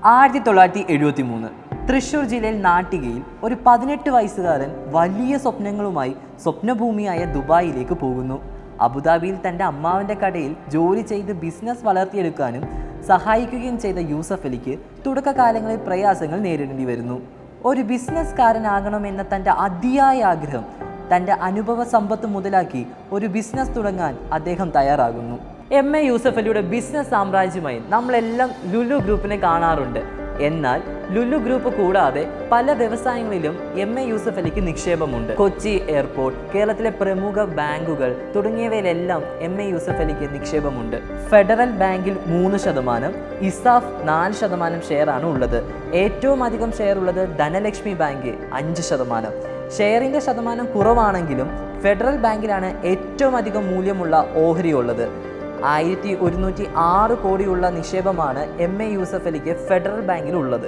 1973 തൃശ്ശൂർ ജില്ലയിൽ നാട്ടികയിൽ ഒരു 18 വയസ്സുകാരൻ വലിയ സ്വപ്നങ്ങളുമായി സ്വപ്നഭൂമിയായ ദുബായിലേക്ക് പോകുന്നു. അബുദാബിയിൽ തൻ്റെ അമ്മാവൻ്റെ കടയിൽ ജോലി ചെയ്ത് ബിസിനസ് വളർത്തിയെടുക്കാനും സഹായിക്കുകയും ചെയ്ത യൂസഫ് അലിക്ക് തുടക്കകാലങ്ങളിൽ പ്രയാസങ്ങൾ നേരിടേണ്ടി വരുന്നു. ഒരു ബിസിനസ്സുകാരനാകണമെന്ന തൻ്റെ അതിയായ ആഗ്രഹം തൻ്റെ അനുഭവ സമ്പത്ത് മുതലാക്കി ഒരു ബിസിനസ് തുടങ്ങാൻ അദ്ദേഹം തയ്യാറാകുന്നു. എം.എ. യൂസഫ് അലിയുടെ ബിസിനസ് സാമ്രാജ്യമായി നമ്മളെല്ലാം ലുലു ഗ്രൂപ്പിനെ കാണാറുണ്ട്. എന്നാൽ ലുലു ഗ്രൂപ്പ് കൂടാതെ പല വ്യവസായങ്ങളിലും എം.എ. യൂസഫ് അലിക്ക് നിക്ഷേപമുണ്ട്. കൊച്ചി എയർപോർട്ട്, കേരളത്തിലെ പ്രമുഖ ബാങ്കുകൾ തുടങ്ങിയവയിലെല്ലാം എം.എ. യൂസഫ് അലിക്ക് നിക്ഷേപമുണ്ട്. ഫെഡറൽ ബാങ്കിൽ 3%, ഇസാഫ് 4% ഷെയറാണ് ഉള്ളത്. ഏറ്റവും അധികം ഷെയർ ഉള്ളത് ധനലക്ഷ്മി ബാങ്ക് 5%. ഷെയറിൻ്റെ ശതമാനം കുറവാണെങ്കിലും ഫെഡറൽ ബാങ്കിലാണ് ഏറ്റവും അധികം മൂല്യമുള്ള ഓഹരി ഉള്ളത്. 1106 കോടിയുള്ള നിക്ഷേപമാണ് എം.എ. യൂസഫ് അലിക്ക് ഫെഡറൽ ബാങ്കിൽ ഉള്ളത്.